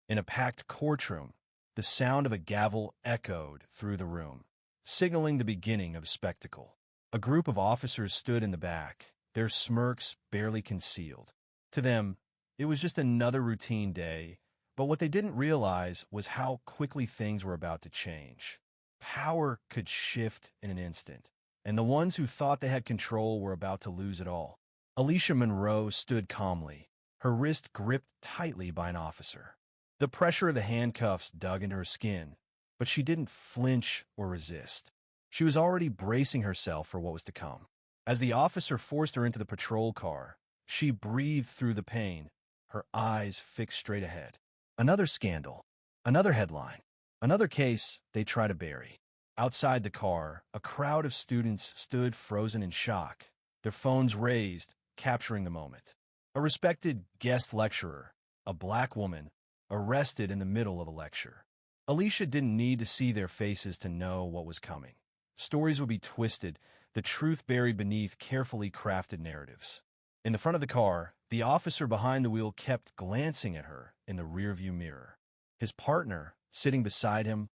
In a packed courtroom, the sound of a gavel echoed through the room, signaling the beginning of a spectacle. A group of officers stood in the back, their smirks barely concealed. To them, it was just another routine day, but what they didn't realize was how quickly things were about to change. Power could shift in an instant, and the ones who thought they had control were about to lose it all. Alicia Monroe stood calmly, her wrist gripped tightly by an officer. The pressure of the handcuffs dug into her skin, but she didn't flinch or resist. She was already bracing herself for what was to come. As the officer forced her into the patrol car, she breathed through the pain, her eyes fixed straight ahead. Another scandal, another headline, another case they try to bury. Outside the car, a crowd of students stood frozen in shock, their phones raised, capturing the moment. A respected guest lecturer, a black woman, arrested in the middle of a lecture. Alicia didn't need to see their faces to know what was coming. Stories would be twisted, the truth buried beneath carefully crafted narratives. In the front of the car, the officer behind the wheel kept glancing at her in the rearview mirror. His partner, sitting beside him,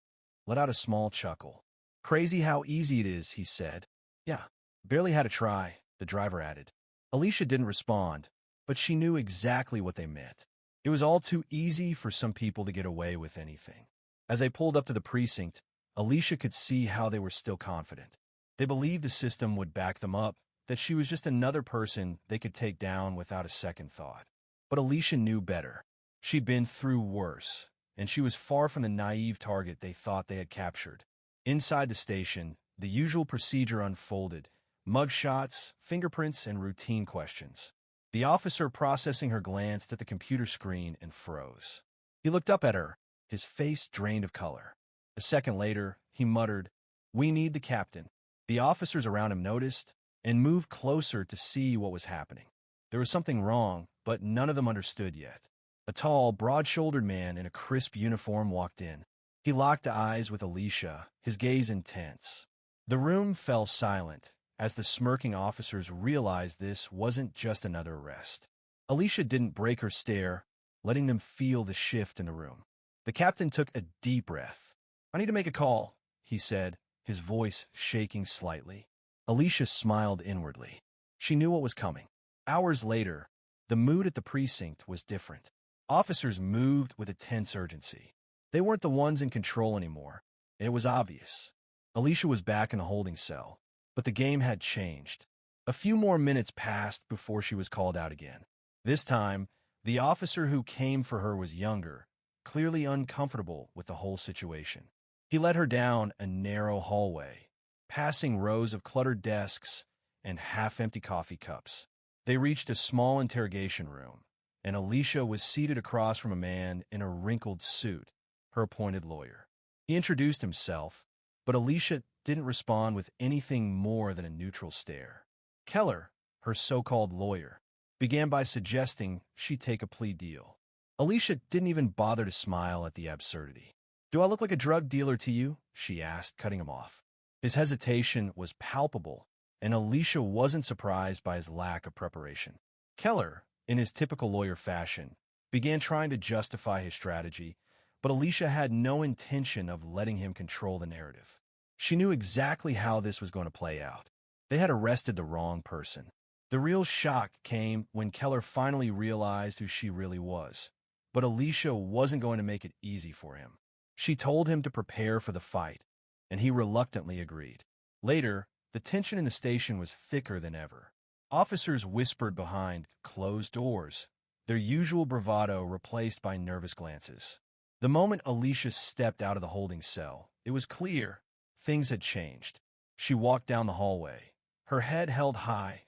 let out a small chuckle. "Crazy how easy it is," he said. "Yeah, barely had to try," the driver added. Alicia didn't respond, but she knew exactly what they meant. It was all too easy for some people to get away with anything. As they pulled up to the precinct, Alicia could see how they were still confident. They believed the system would back them up, that she was just another person they could take down without a second thought. But Alicia knew better. She'd been through worse, and she was far from the naive target they thought they had captured. Inside the station, the usual procedure unfolded: mugshots, fingerprints, and routine questions. The officer processing her glanced at the computer screen and froze. He looked up at her, his face drained of color. A second later, he muttered, "We need the captain." The officers around him noticed and moved closer to see what was happening. There was something wrong, but none of them understood yet. A tall, broad-shouldered man in a crisp uniform walked in. He locked eyes with Alicia, his gaze intense. The room fell silent as the smirking officers realized this wasn't just another arrest. Alicia didn't break her stare, letting them feel the shift in the room. The captain took a deep breath. "I need to make a call," he said, his voice shaking slightly. Alicia smiled inwardly. She knew what was coming. Hours later, the mood at the precinct was different. Officers moved with a tense urgency. They weren't the ones in control anymore, and it was obvious. Alicia was back in the holding cell, but the game had changed. A few more minutes passed before she was called out again. This time, the officer who came for her was younger, clearly uncomfortable with the whole situation. He led her down a narrow hallway, passing rows of cluttered desks and half-empty coffee cups. They reached a small interrogation room, and Alicia was seated across from a man in a wrinkled suit, her appointed lawyer. He introduced himself, but Alicia didn't respond with anything more than a neutral stare. Keller, her so-called lawyer, began by suggesting she take a plea deal. Alicia didn't even bother to smile at the absurdity. "Do I look like a drug dealer to you?" she asked, cutting him off. His hesitation was palpable, and Alicia wasn't surprised by his lack of preparation. Keller, in his typical lawyer fashion, began trying to justify his strategy, but Alicia had no intention of letting him control the narrative. She knew exactly how this was going to play out. They had arrested the wrong person. The real shock came when Keller finally realized who she really was. But Alicia wasn't going to make it easy for him. She told him to prepare for the fight, and he reluctantly agreed. Later, the tension in the station was thicker than ever. Officers whispered behind closed doors, their usual bravado replaced by nervous glances. The moment Alicia stepped out of the holding cell, it was clear things had changed. She walked down the hallway, her head held high,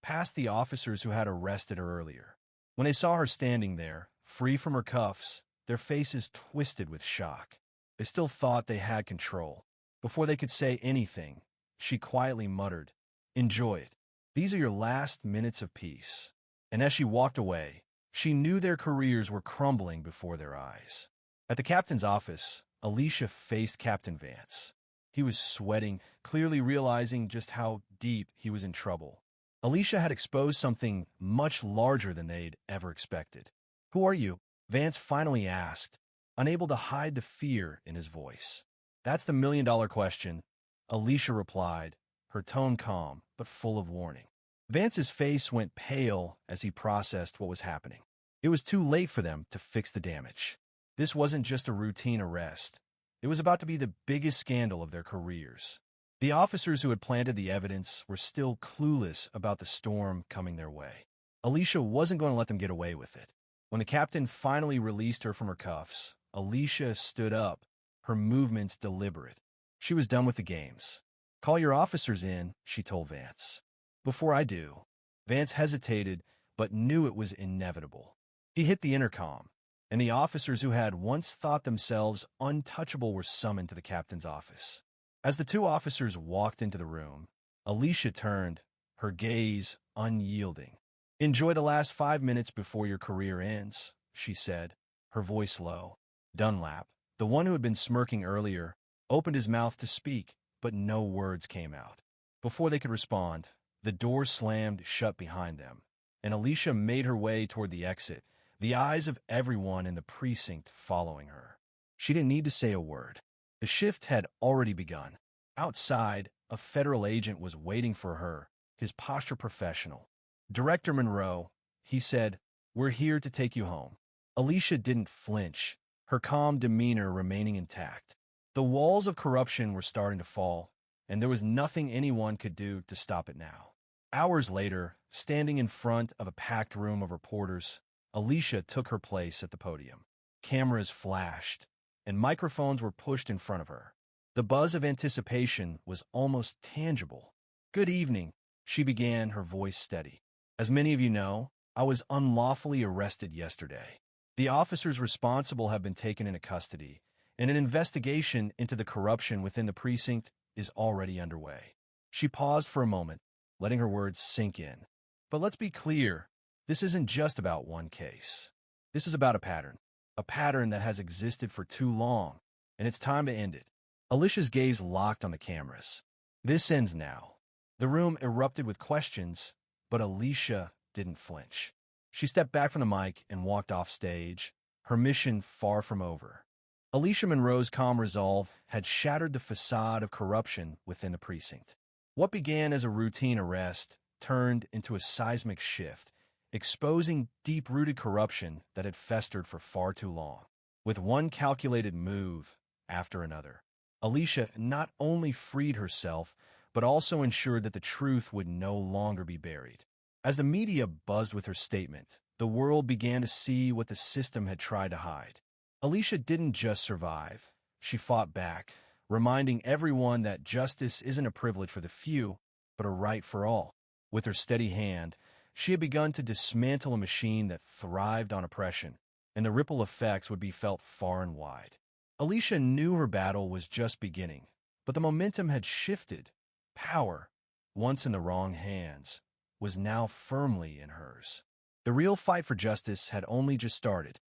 past the officers who had arrested her earlier. When they saw her standing there, free from her cuffs, their faces twisted with shock. They still thought they had control. Before they could say anything, she quietly muttered, "Enjoy it. These are your last minutes of peace." And as she walked away, she knew their careers were crumbling before their eyes. At the captain's office, Alicia faced Captain Vance. He was sweating, clearly realizing just how deep he was in trouble. Alicia had exposed something much larger than they'd ever expected. "Who are you?" Vance finally asked, unable to hide the fear in his voice. "That's the million-dollar question," Alicia replied, her tone calm but full of warning. Vance's face went pale as he processed what was happening. It was too late for them to fix the damage. This wasn't just a routine arrest. It was about to be the biggest scandal of their careers. The officers who had planted the evidence were still clueless about the storm coming their way. Alicia wasn't going to let them get away with it. When the captain finally released her from her cuffs, Alicia stood up, her movements deliberate. She was done with the games. "Call your officers in," she told Vance. "Before I do." Vance hesitated, but knew it was inevitable. He hit the intercom, and the officers who had once thought themselves untouchable were summoned to the captain's office. As the two officers walked into the room, Alicia turned, her gaze unyielding. "Enjoy the last 5 minutes before your career ends," she said, her voice low. Dunlap, the one who had been smirking earlier, opened his mouth to speak, but no words came out. Before they could respond, the door slammed shut behind them, and Alicia made her way toward the exit, the eyes of everyone in the precinct following her. She didn't need to say a word. The shift had already begun. Outside, a federal agent was waiting for her, his posture professional. "Director Monroe," he said, "we're here to take you home." Alicia didn't flinch, her calm demeanor remaining intact. The walls of corruption were starting to fall, and there was nothing anyone could do to stop it now. Hours later, standing in front of a packed room of reporters, Alicia took her place at the podium. Cameras flashed, and microphones were pushed in front of her. The buzz of anticipation was almost tangible. "Good evening," she began, her voice steady. "As many of you know, I was unlawfully arrested yesterday. The officers responsible have been taken into custody, and an investigation into the corruption within the precinct is already underway." She paused for a moment, letting her words sink in. "But let's be clear, this isn't just about one case. This is about a pattern that has existed for too long, and it's time to end it." Alicia's gaze locked on the cameras. "This ends now." The room erupted with questions, but Alicia didn't flinch. She stepped back from the mic and walked off stage, her mission far from over. Alicia Monroe's calm resolve had shattered the facade of corruption within the precinct. What began as a routine arrest turned into a seismic shift, exposing deep-rooted corruption that had festered for far too long. With one calculated move after another, Alicia not only freed herself, but also ensured that the truth would no longer be buried. As the media buzzed with her statement, the world began to see what the system had tried to hide. Alicia didn't just survive, she fought back, reminding everyone that justice isn't a privilege for the few, but a right for all. With her steady hand, she had begun to dismantle a machine that thrived on oppression, and the ripple effects would be felt far and wide. Alicia knew her battle was just beginning, but the momentum had shifted. Power, once in the wrong hands, was now firmly in hers. The real fight for justice had only just started.